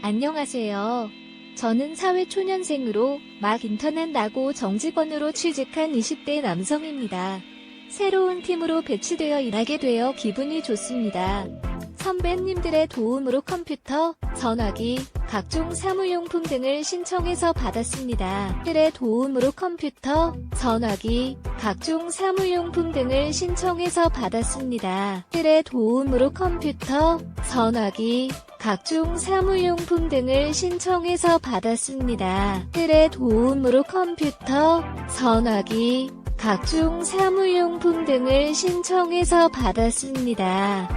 안녕하세요. 저는 사회초년생으로 막 인턴한 나고 정직원으로 취직한 20대 남성입니다. 새로운 팀으로 배치되어 일하게 되어 기분이 좋습니다. 선배님들의 도움으로 컴퓨터, 전화기, 각종 사무용품 등을 신청해서 받았습니다. 들의 도움으로 컴퓨터, 전화기, 각종 사무용품 등을 신청해서 받았습니다. 들의 도움으로 컴퓨터, 전화기, 각종 사무용품 등을 신청해서 받았습니다. 들의 도움으로 컴퓨터, 전화기, 각종 사무용품 등을 신청해서 받았습니다.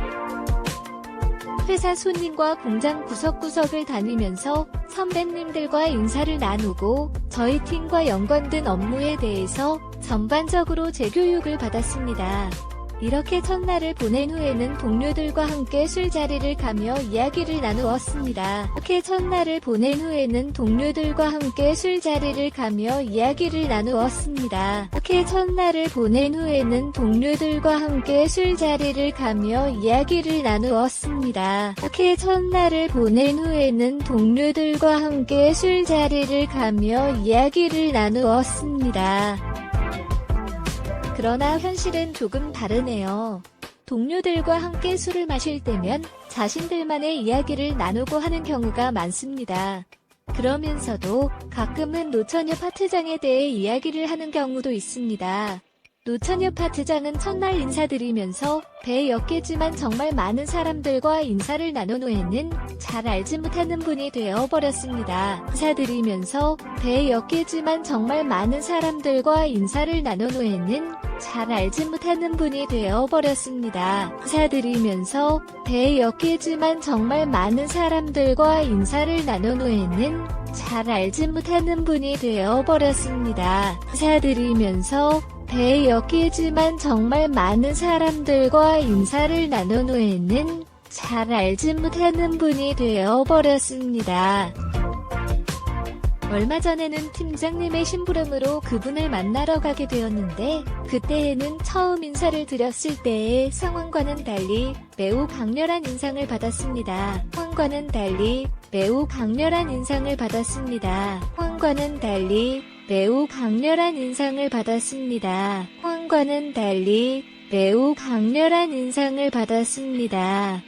회사 손님과 공장 구석구석을 다니면서 선배님들과 인사를 나누고 저희 팀과 연관된 업무에 대해서 전반적으로 재교육을 받았습니다. 이렇게 첫날을 보낸 후에는 동료들과 함께 술자리를 가며 이야기를 나누었습니다. 이렇게 첫날을 보낸 후에는 동료들과 함께 술자리를 가며 이야기를 나누었습니다. 이렇게 첫날을 보낸 후에는 동료들과 함께 술자리를 가며 이야기를 나누었습니다. 이렇게 첫날을 보낸 후에는 동료들과 함께 술자리를 가며 이야기를 나누었습니다. 그러나 현실은 조금 다르네요. 동료들과 함께 술을 마실 때면 자신들만의 이야기를 나누고 하는 경우가 많습니다. 그러면서도 가끔은 노처녀 파트장에 대해 이야기를 하는 경우도 있습니다. 노처녀 파트장은 첫날 인사드리면서 배역겠지만 정말 많은 사람들과 인사를 나눈 후에는 잘 알지 못하는 분이 되어버렸습니다. 인사드리면서 배역겠지만 정말 많은 사람들과 인사를 나눈 후에는 잘 알지 못하는 분이 되어버렸습니다. 인사드리면서 배역겠지만 정말 많은 사람들과 인사를 나눈 후에는 잘 알지 못하는 분이 되어버렸습니다. 인사드리면서 배역겠지만 정말 많은 사람들과 인사를 나눈 후에는 잘 알지 못하는 분이 되어버렸습니다. 얼마 전에는 팀장님의 심부름으로 그분을 만나러 가게 되었는데 그때에는 처음 인사를 드렸을 때의 상황과는 달리 매우 강렬한 인상을 받았습니다. 상황과는 달리 매우 강렬한 인상을 받았습니다. 상황과는 달리 매우 강렬한 인상을 받았습니다. 상황과는 달리 매우 강렬한 인상을 받았습니다.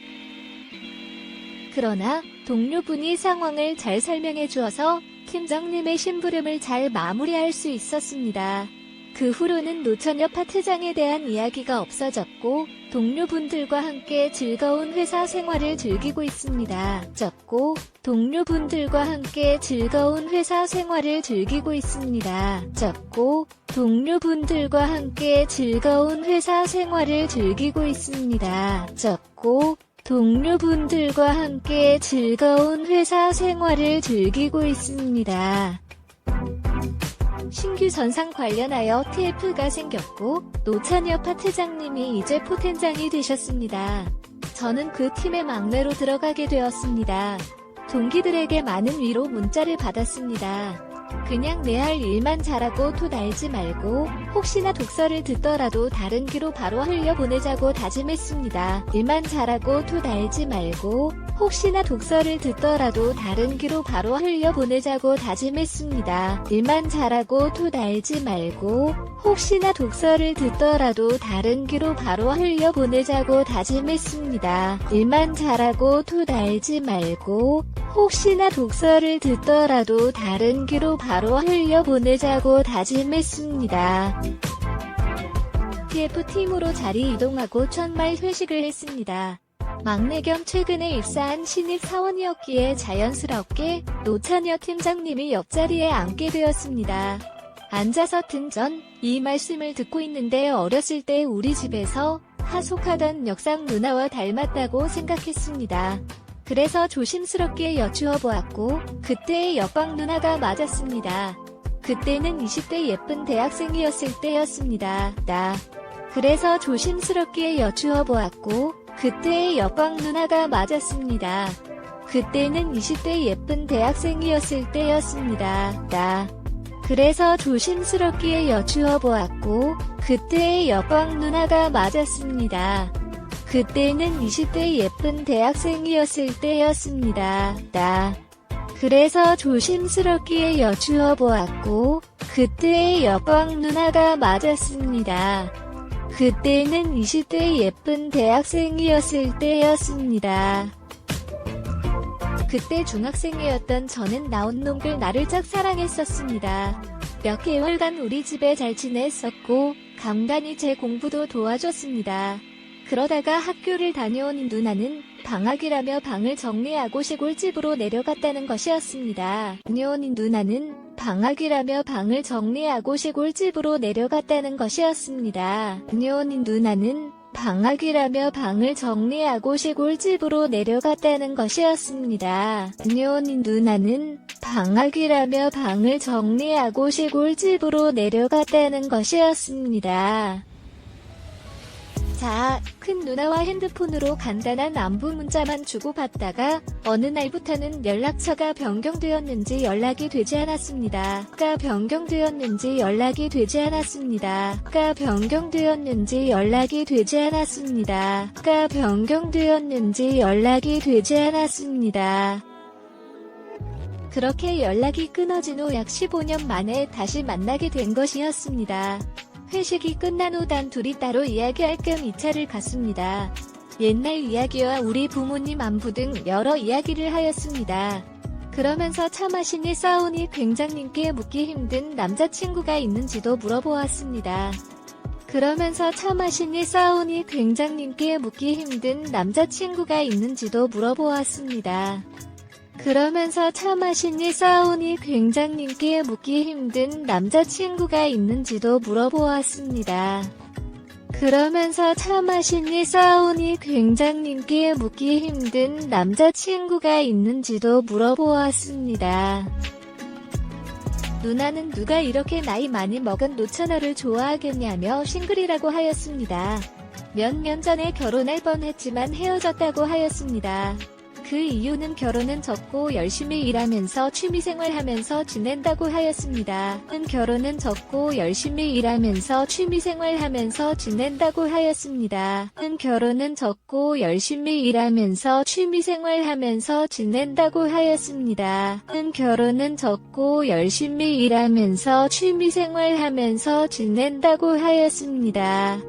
그러나 동료분이 상황을 잘 설명해 주어서 팀장님의 심부름을 잘 마무리할 수 있었습니다. 그 후로는 노처녀 파트장에 대한 이야기가 없어졌고 동료분들과 함께 즐거운 회사 생활을 즐기고 있습니다. 동료분들과 함께 즐거운 회사 생활을 즐기고 있습니다. 동료분들과 함께 즐거운 회사 생활을 즐기고 있습니다. 동료분들과 함께 즐거운 회사 생활을 즐기고 있습니다. 신규 전상 관련하여 TF가 생겼고 노처녀 파트장님이 이제 포텐장이 되셨습니다. 저는 그 팀의 막내로 들어가게 되었습니다. 동기들에게 많은 위로 문자를 받았습니다. 그냥 내 할 일만 잘하고 토 달지 말고 혹시나 독서를 듣더라도 다른 귀로 바로 흘려보내자고 다짐했습니다. 일만 잘하고 토 달지 말고 혹시나 독서를 듣더라도 다른 귀로 바로 흘려보내자고 다짐했습니다. 일만 잘하고 토 달지 말고 혹시나 독서를 듣더라도 다른 귀로 바로 흘려보내자고 다짐했습니다. 일만 잘하고 토 달지 말고 혹시나 독서를 듣더라도 다른 귀로 바로 흘려보내자고 다짐했습니다. TF팀으로 자리 이동하고 첫말 회식을 했습니다. 막내 겸 최근에 입사한 신입 사원이었기에 자연스럽게 노처녀 팀장님이 옆자리에 앉게 되었습니다. 앉아서 튼 이 말씀을 듣고 있는데 어렸을 때 우리 집에서 하숙하던 역상 누나와 닮았다고 생각했습니다. 그래서 조심스럽게 여쭈어 보았고 그때의 옆방 누나가 맞았습니다. 그때는 20대 예쁜 대학생이었을 때였습니다. 그래서 조심스럽게 여쭈어 보았고 그때의 옆방 누나가 맞았습니다. 그때는 20대 예쁜 대학생이었을 때였습니다. 그래서 조심스럽게 여쭈어 보았고 그때의 옆방 누나가 맞았습니다. 그때는 20대 예쁜 대학생이었을 때였습니다. 그래서 조심스럽게 여쭈어 보았고 그때의 여광 누나가 맞았습니다. 그때는 20대 예쁜 대학생이었을 때였습니다. 그때 중학생이었던 저는 나온 놈들 나를 짝사랑했었습니다. 몇 개월간 우리 집에 잘 지냈었고 간간히 제 공부도 도와줬습니다. 그러다가 학교를 다녀온 누나는 방학이라며 방을 정리하고 시골집으로 내려갔다는 것이었습니다. 다녀온 누나는 방학이라며 방을 정리하고 시골집으로 내려갔다는 것이었습니다. 다녀온 누나는 방학이라며 방을 정리하고 시골집으로 내려갔다는 것이었습니다. 다녀온 누나는 방학이라며 방을 정리하고 시골집으로 내려갔다는 것이었습니다. 자, 큰 누나와 핸드폰으로 간단한 안부 문자만 주고받다가 어느 날부터는 연락처가 변경되었는지 연락이 되지 않았습니다. 변경되었는지 연락이 되지 않았습니다. 변경되었는지 연락이 되지 않았습니다. 변경되었는지 연락이 되지 않았습니다. 그렇게 연락이 끊어진 후 약 15년 만에 다시 만나게 된 것이었습니다. 회식이 끝난 후 단둘이 따로 이야기할 겸 2차를 갔습니다. 옛날 이야기와 우리 부모님 안부 등 여러 이야기를 하였습니다. 그러면서 차 마시니 싸우니 굉장님께 묻기 힘든 남자친구가 있는지도 물어보았습니다. 그러면서 차 마시니 싸우니 굉장님께 묻기 힘든 남자친구가 있는지도 물어보았습니다. 그러면서 차 마시니 싸우니 굉장님께 묻기 힘든 남자친구가 있는지도 물어보았습니다. 그러면서 차 마시니 싸우니 굉장님께 묻기 힘든 남자친구가 있는지도 물어보았습니다. 누나는 누가 이렇게 나이 많이 먹은 노처녀를 좋아하겠냐며 싱글이라고 하였습니다. 몇 년 전에 결혼할 뻔했지만 헤어졌다고 하였습니다. 그 이유는 결혼은 적고 열심히 일하면서 취미생활하면서 지낸다고 하였습니다. 결혼은 적고 열심히 일하면서 취미생활하면서 지낸다고 하였습니다. 결혼은 적고 열심히 일하면서 취미생활하면서 지낸다고 하였습니다. 결혼은 적고 열심히 일하면서 취미생활하면서 지낸다고 하였습니다.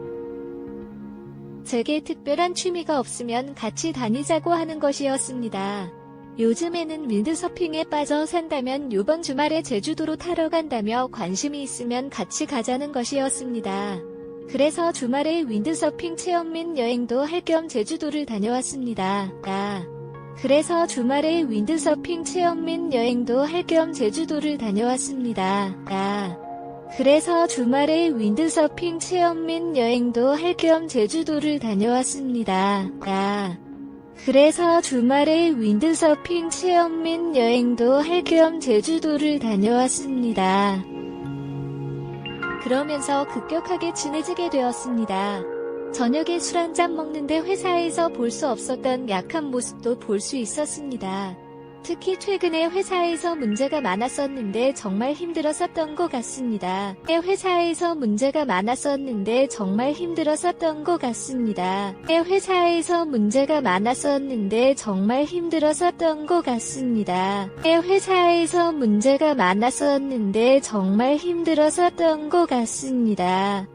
제게 특별한 취미가 없으면 같이 다니자고 하는 것이었습니다. 요즘에는 윈드서핑에 빠져 산다면 요번 주말에 제주도로 타러 간다며 관심이 있으면 같이 가자는 것이었습니다. 그래서 주말에 윈드서핑 체험 및 여행도 할 겸 제주도를 다녀왔습니다. 그래서 주말에 윈드서핑 체험 및 여행도 할 겸 제주도를 다녀왔습니다. 그래서 주말에 윈드서핑 체험 및 여행도 할 겸 제주도를 다녀왔습니다. 그래서 주말에 윈드서핑 체험 및 여행도 할 겸 제주도를 다녀왔습니다. 그러면서 급격하게 친해지게 되었습니다. 저녁에 술 한잔 먹는데 회사에서 볼 수 없었던 약한 모습도 볼 수 있었습니다. 특히 최근에 회사에서 문제가 많았었는데 정말 힘들었었던 것 같습니다. 회사에서 문제가 많았었는데 정말 힘들었었던 것 같습니다. 회사에서 문제가 많았었는데 정말 힘들었었던 것 같습니다. 회사에서 문제가 많았었는데 정말 힘들었었던 것 같습니다.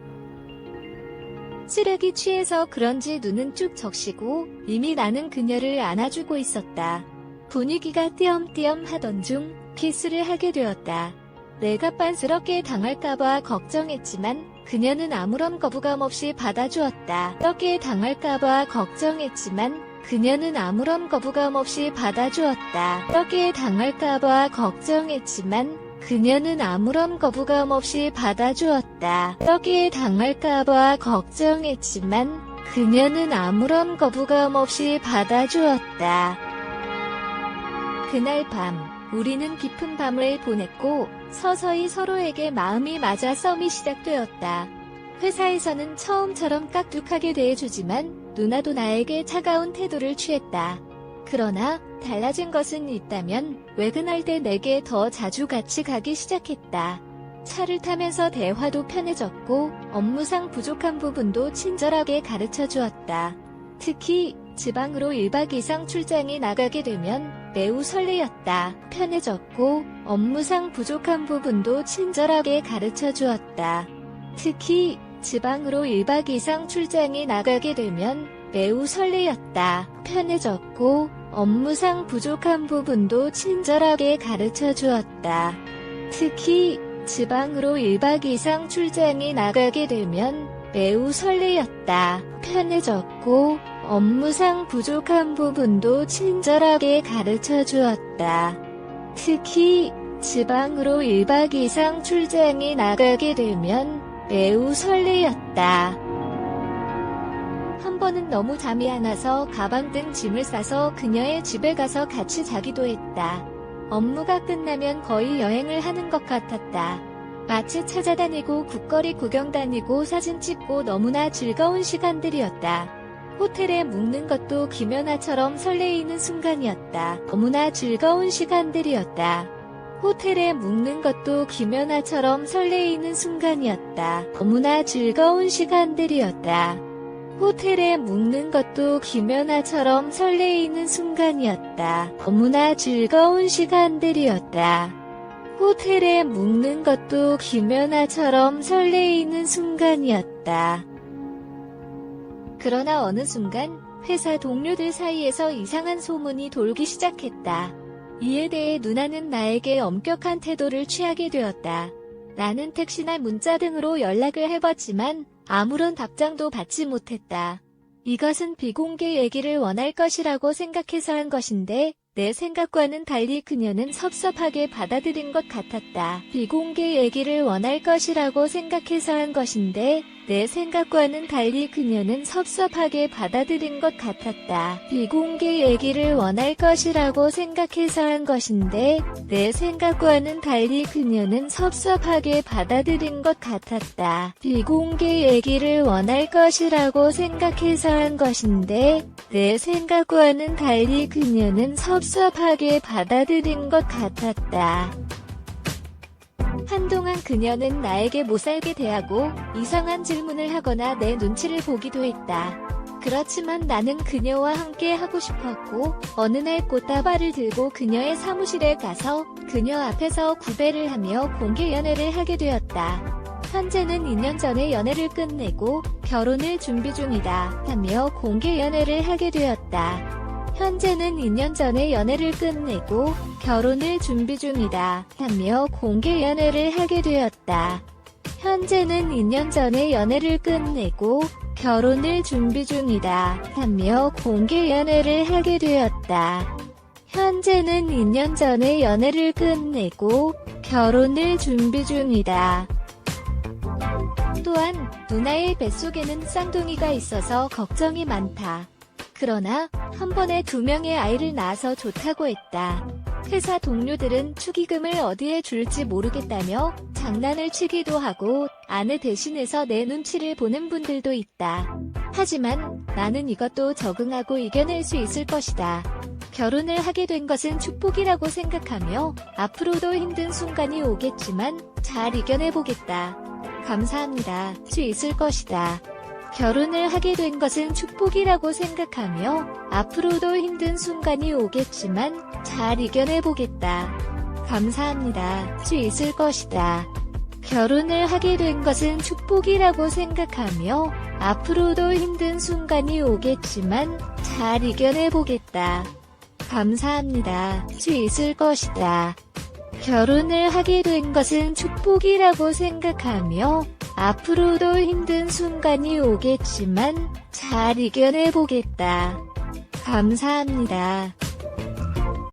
쓰레기 취해서 그런지 눈은 쭉 적시고 이미 나는 그녀를 안아주고 있었다. 분위기가 띄엄띄엄 하던 중 키스를 하게 되었다. 내가 빤스럽게 당할까봐 걱정했지만 그녀는 아무런 거부감 없이 받아주었다. 럽게 당할까봐 걱정했지만 그녀는 아무런 거부감 없이 받아주었다. 럽게 당할까봐 걱정했지만 그녀는 아무런 거부감 없이 받아주었다. 럽게 당할까봐 걱정했지만 그녀는 아무런 거부감 없이 받아주었다. 그날 밤, 우리는 깊은 밤을 보냈고 서서히 서로에게 마음이 맞아 썸이 시작되었다. 회사에서는 처음처럼 깍둑하게 대해주지만 누나도 나에게 차가운 태도를 취했다. 그러나 달라진 것은 있다면 외근할 때 내게 더 자주 같이 가기 시작했다. 차를 타면서 대화도 편해졌고 업무상 부족한 부분도 친절하게 가르쳐 주었다. 특히 지방으로 1박 이상 출장이 나가게 되면 매우 설레었다. 편해졌고 업무상 부족한 부분도 친절하게 가르쳐 주었다. 특히 지방으로 1박 이상 출장이 나가게 되면 매우 설레었다. 편해졌고 업무상 부족한 부분도 친절하게 가르쳐 주었다. 특히 지방으로 1박 이상 출장이 나가게 되면 매우 설레었다. 편해졌고 업무상 부족한 부분도 친절하게 가르쳐 주었다. 특히 지방으로 1박 이상 출장이 나가게 되면 매우 설레었다. 한 번은 너무 잠이 안 와서 가방 등 짐을 싸서 그녀의 집에 가서 같이 자기도 했다. 업무가 끝나면 거의 여행을 하는 것 같았다. 마치 찾아다니고 국거리 구경 다니고 사진 찍고 너무나 즐거운 시간들이었다. 호텔에 묵는 것도 김연아처럼 설레이는 순간이었다. 너무나 즐거운 시간들이었다. 호텔에 묵는 것도 김연아처럼 설레이는 순간이었다. 너무나 즐거운 시간들이었다. 호텔에 묵는 것도 김연아처럼 설레이는 순간이었다. 너무나 즐거운 시간들이었다. 호텔에 묵는 것도 김연아처럼 설레이는 순간이었다. 그러나 어느 순간 회사 동료들 사이에서 이상한 소문이 돌기 시작했다. 이에 대해 누나는 나에게 엄격한 태도를 취하게 되었다. 나는 택시나 문자 등으로 연락을 해봤지만 아무런 답장도 받지 못했다. 이것은 비공개 얘기를 원할 것이라고 생각해서 한 것인데 내 생각과는 달리 그녀는 섭섭하게 받아들인 것 같았다. 비공개 얘기를 원할 것이라고 생각해서 한 것인데 내 생각과는 달리 그녀는 섭섭하게 받아들인 것 같았다. 비공개 얘기를 원할 것이라고 생각해서 한 것인데 내 생각과는 달리 그녀는 섭섭하게 받아들인 것 같았다. 비공개 얘기를 원할 것이라고 생각해서 한 것인데 내 생각과는 달리 그녀는 섭섭하게 받아들인 것 같았다. 한동안 그녀는 나에게 못살게 대하고 이상한 질문을 하거나 내 눈치를 보기도 했다. 그렇지만 나는 그녀와 함께 하고 싶었고 어느 날 꽃다발을 들고 그녀의 사무실에 가서 그녀 앞에서 구배를 하며 공개 연애를 하게 되었다. 현재는 2년 전에 연애를 끝내고 결혼을 준비 중이다 하며 공개 연애를 하게 되었다. 현재는 2년 전에 연애를 끝내고 결혼을 준비 중이다 하며 공개 연애를 하게 되었다. 현재는 2년 전에 연애를 끝내고 결혼을 준비 중이다 하며 공개 연애를 하게 되었다. 현재는 2년 전에 연애를 끝내고 결혼을 준비 중이다. 또한 누나의 뱃속에는 쌍둥이가 있어서 걱정이 많다. 그러나 한 번에 2명의 아이를 낳아서 좋다고 했다. 회사 동료들은 축의금을 어디에 줄지 모르겠다며 장난을 치기도 하고 아내 대신해서 내 눈치를 보는 분들도 있다. 하지만 나는 이것도 적응하고 이겨낼 수 있을 것이다. 결혼을 하게 된 것은 축복이라고 생각하며 앞으로도 힘든 순간이 오겠지만 잘 이겨내보겠다. 감사합니다. 수 있을 것이다. 결혼을 하게 된 것은 축복이라고 생각하며 앞으로도 힘든 순간이 오겠지만 잘 이겨내보겠다. 감사합니다. 수 있을 것이다. 결혼을 하게 된 것은 축복이라고 생각하며 앞으로도 힘든 순간이 오겠지만 잘 이겨내보겠다. 감사합니다. 수 있을 것이다. 결혼을 하게 된 것은 축복이라고 생각하며 앞으로도 힘든 순간이 오겠지만 잘 이겨내보겠다. 감사합니다.